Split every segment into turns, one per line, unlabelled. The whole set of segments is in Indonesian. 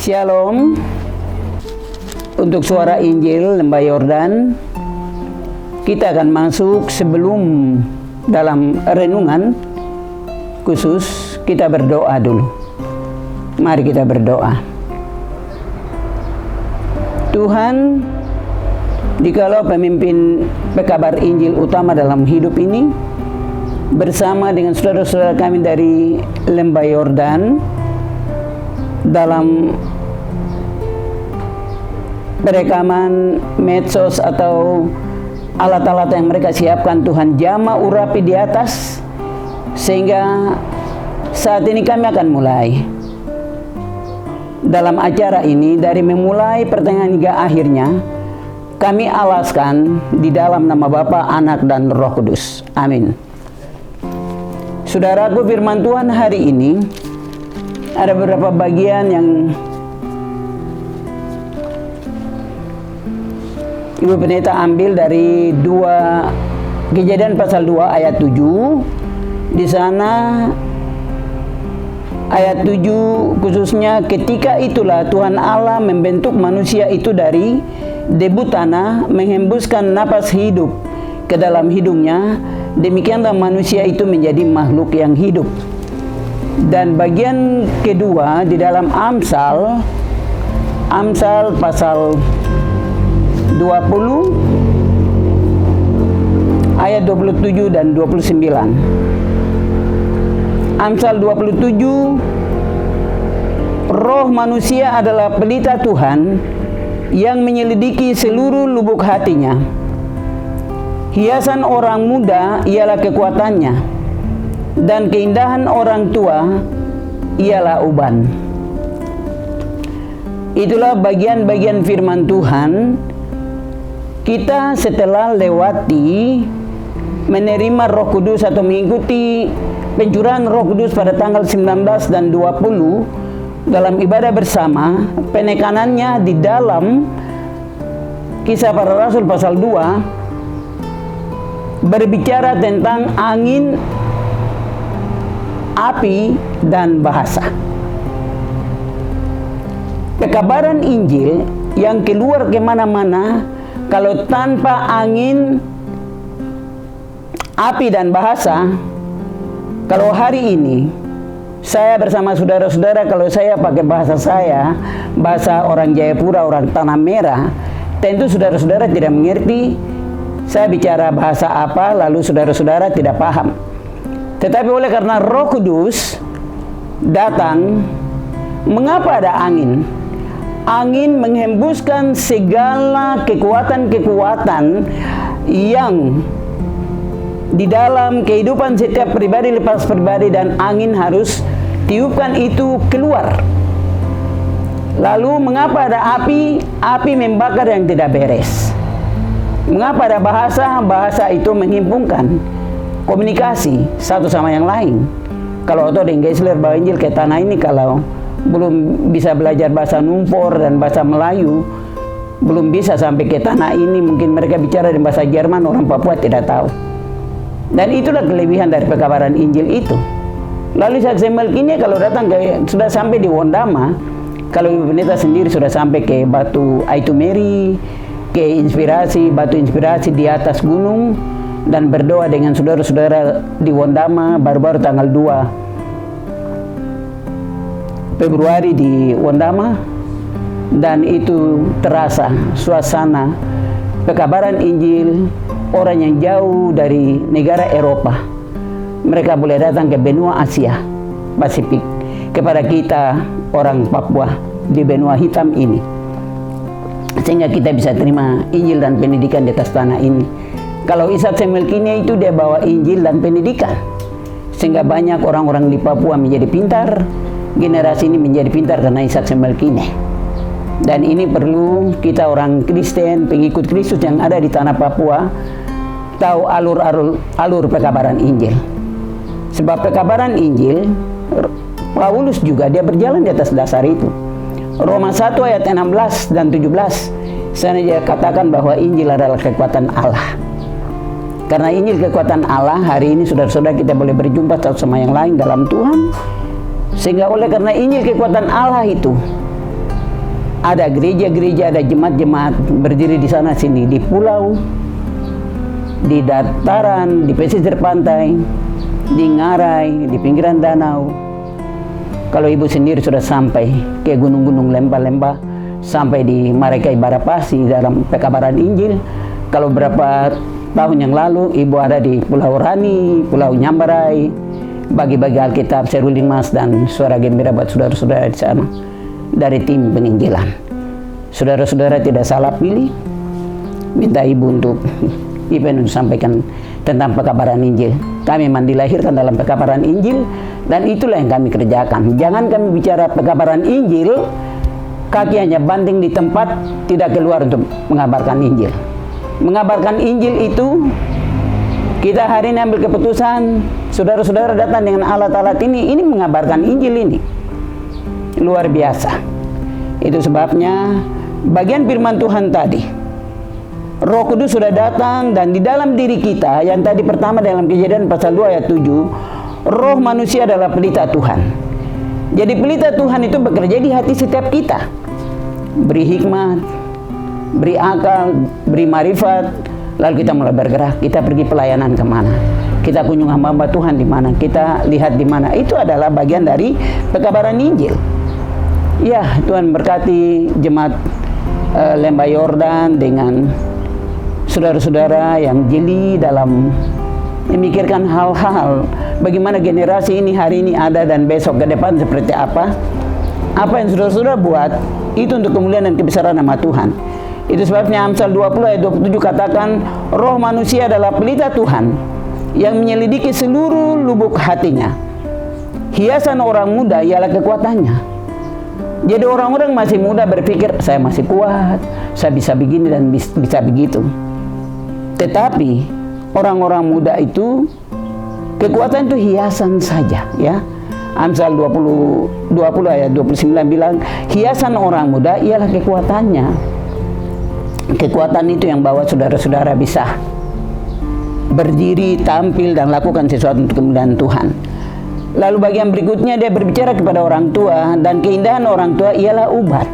Shalom. Untuk suara Injil Lembah Yordan, kita akan masuk sebelum dalam renungan khusus, kita berdoa dulu. Mari kita berdoa. Tuhan, jikalau pemimpin pekabar Injil utama dalam hidup ini bersama dengan saudara-saudara kami dari Lembah Yordan dalam perekaman medsos atau alat-alat yang mereka siapkan, Tuhan jama urapi di atas, sehingga saat ini kami akan mulai dalam acara ini. Dari memulai pertengahan hingga akhirnya kami alaskan di dalam nama Bapa, Anak, dan Roh Kudus. Amin. Saudaraku, firman Tuhan hari ini ada beberapa bagian yang Ibu Pendeta ambil dari Kejadian pasal 2 ayat 7. Di sana ayat 7 khususnya, ketika itulah Tuhan Allah membentuk manusia itu dari debu tanah, menghembuskan napas hidup ke dalam hidungnya, demikianlah manusia itu menjadi makhluk yang hidup. Dan bagian kedua di dalam Amsal pasal 20 ayat 27 dan 29. Amsal 27, roh manusia adalah pelita Tuhan yang menyelidiki seluruh lubuk hatinya. Hiasan orang muda ialah kekuatannya, dan keindahan orang tua ialah uban. Itulah bagian-bagian firman Tuhan. Kita setelah lewati menerima Roh Kudus atau mengikuti pencurahan Roh Kudus pada tanggal 19 dan 20 dalam ibadah bersama, penekanannya di dalam Kisah Para Rasul pasal 2 berbicara tentang angin, api, dan bahasa. Pekabaran Injil yang keluar kemana-mana, kalau tanpa angin, api, dan bahasa, kalau hari ini saya bersama saudara-saudara, kalau saya pakai bahasa saya, bahasa orang Jayapura, orang Tanah Merah, tentu saudara-saudara tidak mengerti saya bicara bahasa apa, lalu saudara-saudara tidak paham. Tetapi oleh karena Roh Kudus datang, mengapa ada angin? Angin menghembuskan segala kekuatan-kekuatan yang di dalam kehidupan setiap pribadi lepas pribadi, dan angin harus tiupkan itu keluar. Lalu mengapa ada api? Api membakar yang tidak beres. Mengapa ada bahasa? Bahasa itu menghubungkan komunikasi satu sama yang lain. Kalau atau dengan Geisler bawa Injil ke tanah ini, kalau belum bisa belajar bahasa Numpor dan bahasa Melayu, belum bisa sampai ke tanah ini, mungkin mereka bicara di bahasa Jerman, orang Papua tidak tahu. Dan itulah kelebihan dari pekabaran Injil itu. Lalu saksi Melkini kalau datang sudah sampai di Wondama, kalau Ibu Pendeta sendiri sudah sampai ke Batu Aitumeri, ke batu inspirasi di atas gunung, dan berdoa dengan saudara-saudara di Wondama baru-baru tanggal 2 Februari di Wondama, dan itu terasa suasana pekabaran Injil. Orang yang jauh dari negara Eropa, mereka boleh datang ke benua Asia Pasifik, kepada kita orang Papua di benua hitam ini, sehingga kita bisa terima Injil dan pendidikan di atas tanah ini. Kalau Ishak Semelkini itu dia bawa Injil dan pendidikan, sehingga banyak orang-orang di Papua menjadi pintar. Generasi ini menjadi pintar karena Ishak Semelkini. Dan ini perlu kita orang Kristen, pengikut Kristus yang ada di tanah Papua, tahu alur pekabaran Injil. Sebab pekabaran Injil, Paulus juga dia berjalan di atas dasar itu. Roma 1 ayat 16 dan 17, sana dia katakan bahwa Injil adalah kekuatan Allah. Karena Injil kekuatan Allah, hari ini saudara-saudara kita boleh berjumpa satu sama yang lain dalam Tuhan. Sehingga oleh karena Injil kekuatan Allah itu, ada gereja-gereja, ada jemaat-jemaat berdiri di sana sini, di pulau, di dataran, di pesisir pantai, di ngarai, di pinggiran danau. Kalau ibu sendiri sudah sampai ke gunung-gunung lembah-lembah, sampai di Maracay Barapasi dalam pekabaran Injil. Kalau berapa tahun yang lalu ibu ada di Pulau Rani, Pulau Nyambarai, bagi-bagi Alkitab, seruling mas dan suara gembira buat saudara-saudara di sana dari tim penginjilan. Saudara-saudara tidak salah pilih, minta ibu untuk Ibu sampaikan tentang pekabaran Injil. Kami memang dilahirkan dalam pekabaran Injil dan itulah yang kami kerjakan. Jangan kami bicara pekabaran Injil, kaki hanya banting di tempat, tidak keluar untuk mengabarkan Injil. Mengabarkan Injil itu, kita hari ini ambil keputusan, saudara-saudara datang dengan alat-alat ini mengabarkan Injil ini. Luar biasa. Itu sebabnya bagian firman Tuhan tadi, Roh Kudus sudah datang dan di dalam diri kita, yang tadi pertama dalam Kejadian pasal 2 ayat 7, roh manusia adalah pelita Tuhan. Jadi pelita Tuhan itu bekerja di hati setiap kita. Beri hikmat, beri akal, beri marifat, lalu kita mulai bergerak. Kita pergi pelayanan kemana? Kita kunjung hamba-hamba Tuhan di mana? Kita lihat di mana? Itu adalah bagian dari pekabaran Injil. Ya, Tuhan berkati jemaat Lembah Yordan dengan saudara-saudara yang jeli dalam memikirkan hal-hal bagaimana generasi ini hari ini ada dan besok ke depan seperti apa. Apa yang saudara-saudara buat itu untuk kemuliaan dan kebesaran nama Tuhan. Itu sebabnya Amsal 20 ayat 27 katakan, roh manusia adalah pelita Tuhan yang menyelidiki seluruh lubuk hatinya. Hiasan orang muda ialah kekuatannya. Jadi orang-orang masih muda berpikir, saya masih kuat, saya bisa begini dan bisa begitu. Tetapi orang-orang muda itu, kekuatan itu hiasan saja, ya. Amsal 20 ayat 29 bilang, hiasan orang muda ialah kekuatannya. Kekuatan itu yang bawa saudara-saudara bisa berdiri, tampil, dan lakukan sesuatu untuk kemuliaan Tuhan. Lalu bagian berikutnya dia berbicara kepada orang tua, dan keindahan orang tua ialah ubat.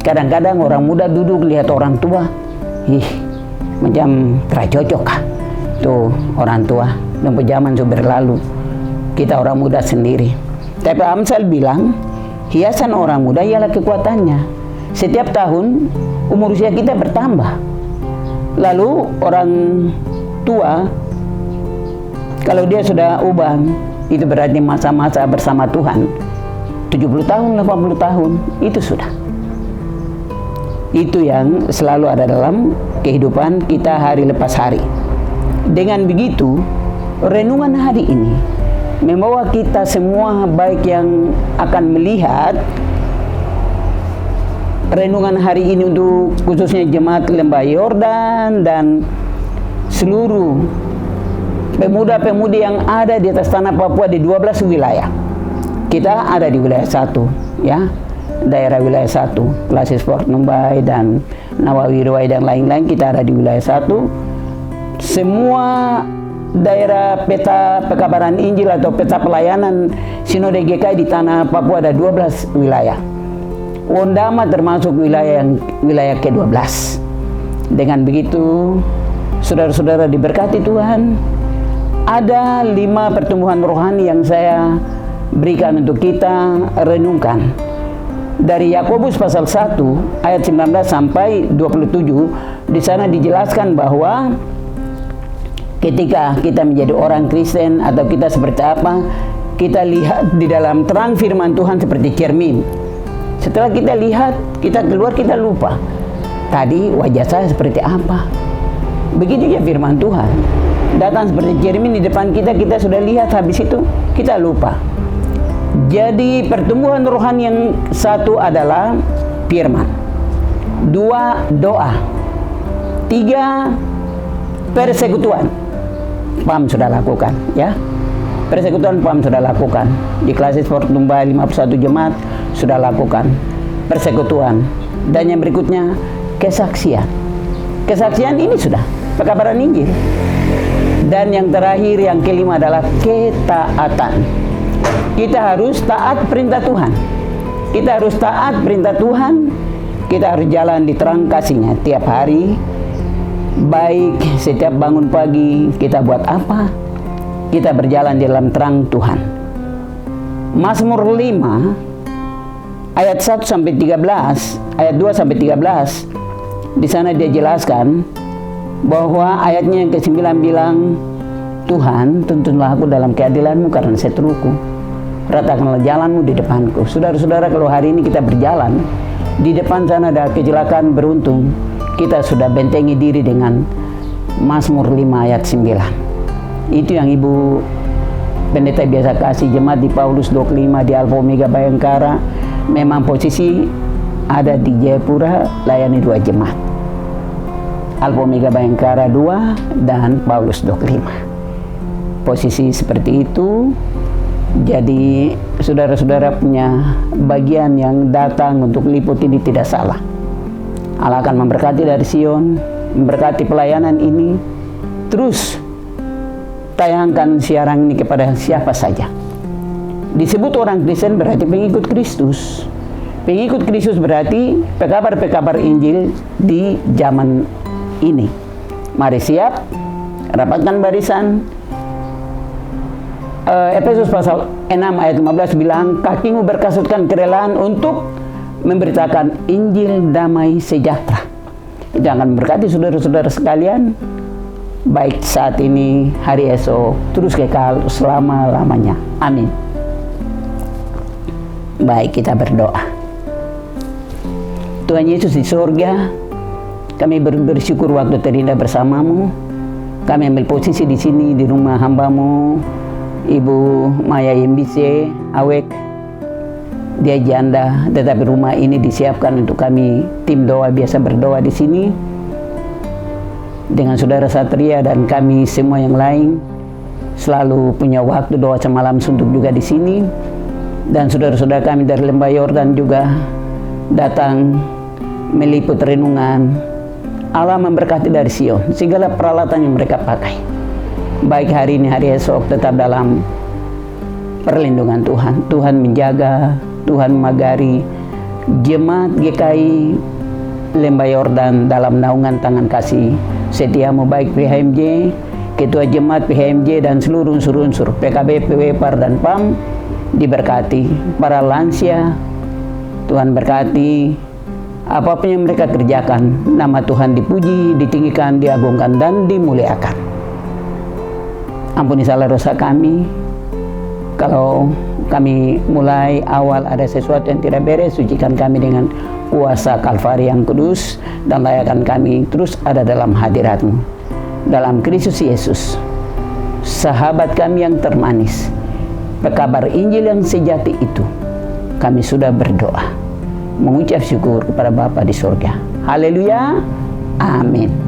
Kadang-kadang orang muda duduk lihat orang tua, macam tercocok kah? Tuh orang tua, dan zaman sudah berlalu. Kita orang muda sendiri. Tapi Amsal bilang, hiasan orang muda ialah kekuatannya. Setiap tahun umur usia kita bertambah. Lalu orang tua, kalau dia sudah ubah, itu berarti masa-masa bersama Tuhan. 70 tahun, 80 tahun, itu sudah. Itu yang selalu ada dalam kehidupan kita hari lepas hari. Dengan begitu, renungan hari ini membawa kita semua, baik yang akan melihat renungan hari ini untuk khususnya jemaat Lembah Yordan dan seluruh pemuda-pemudi yang ada di atas tanah Papua di 12 wilayah. Kita ada di wilayah 1, ya. Daerah wilayah 1, Klasi Sport Numbai dan Nawawirwai dan lain-lain, kita ada di wilayah 1. Semua daerah peta pekabaran Injil atau peta pelayanan Sinode GKI di tanah Papua ada 12 wilayah. Wondama termasuk wilayah ke-12. Dengan begitu, saudara-saudara diberkati Tuhan. Ada 5 pertumbuhan rohani yang saya berikan untuk kita renungkan. Dari Yakobus pasal 1 ayat 19 sampai 27, di sana dijelaskan bahwa ketika kita menjadi orang Kristen atau kita seperti apa, kita lihat di dalam terang firman Tuhan seperti cermin. Setelah kita lihat, kita keluar, kita lupa. Tadi wajah saya seperti apa? Begitu ya firman Tuhan. Datang seperti cermin di depan kita, kita sudah lihat, habis itu kita lupa. Jadi pertumbuhan rohani yang 1 adalah firman. 2, doa. 3, persekutuan. PAM sudah lakukan, ya. Persekutuan PAM sudah lakukan. Di Klasi Sport Numbai 51 jemaat sudah lakukan persekutuan. Dan yang berikutnya kesaksian. Kesaksian ini sudah pekabaran Injil. Dan yang terakhir, yang kelima adalah ketaatan. Kita harus taat perintah Tuhan. Kita harus taat perintah Tuhan. Kita harus jalan di terang kasih-Nya tiap hari. Baik setiap bangun pagi kita buat apa? Kita berjalan di dalam terang Tuhan. Mazmur 5 ayat 1 sampai 13, ayat 2 sampai 13. Di sana dia jelaskan bahwa ayatnya yang ke-9 bilang, Tuhan, tuntunlah aku dalam keadilan-Mu karena seteruku. Ratakanlah jalan-Mu di depanku. Saudara-saudara, kalau hari ini kita berjalan, di depan sana ada kecelakaan beruntung, kita sudah bentengi diri dengan Mazmur 5 ayat 9. Itu yang Ibu Pendeta biasa kasih jemaat di Paulus 25 di Alfa Omega Bayangkara. Memang posisi ada di Jayapura, layani 2 jemaat. Alfa Omega Bayangkara 2 dan Paulus 25. Posisi seperti itu. Jadi saudara-saudara punya bagian yang datang untuk liput ini tidak salah. Allah akan memberkati dari Sion, memberkati pelayanan ini. Terus tayangkan siaran ini kepada siapa saja. Disebut orang Kristen berarti pengikut Kristus. Pengikut Kristus berarti pekabar-pekabar Injil di zaman ini. Mari siap, rapatkan barisan. Efesus pasal 6 ayat 15 bilang, kakimu berkasutkan kerelaan untuk memberitakan Injil damai sejahtera. Jangan memberkati saudara-saudara sekalian, baik saat ini, hari esok, terus kekal selama-lamanya. Amin. Baik, kita berdoa. Tuhan Yesus di surga, kami bersyukur waktu terindah bersamamu. Kami ambil posisi di sini di rumah hamba-Mu, Ibu Maya Yembise Awek. Dia janda, tetapi rumah ini disiapkan untuk kami tim doa biasa berdoa di sini dengan saudara Satria dan kami semua yang lain. Selalu punya waktu doa semalam suntuk juga di sini, dan saudara-saudara kami dari Lembah Yordan juga datang meliput renungan. Allah memberkati dari Sion segala peralatan yang mereka pakai. Baik hari ini, hari esok, tetap dalam perlindungan Tuhan. Tuhan menjaga, Tuhan memagari jemaat GKI Lembah Yordan dalam naungan tangan kasih setiamu, baik PHMJ, Ketua Jemaat PHMJ, dan seluruh unsur-unsur PKB, PWPAR, dan PAM diberkati. Para lansia, Tuhan berkati. Apapun yang mereka kerjakan, nama Tuhan dipuji, ditinggikan, diagungkan, dan dimuliakan. Ampuni salah dosa kami. Kalau kami mulai awal ada sesuatu yang tidak beres, sucikan kami dengan kuasa Kalvari yang kudus, dan layakkan kami terus ada dalam hadirat-Mu. Dalam Kristus Yesus, sahabat kami yang termanis, pekabar Injil yang sejati itu, kami sudah berdoa, mengucap syukur kepada Bapa di surga. Haleluya. Amin.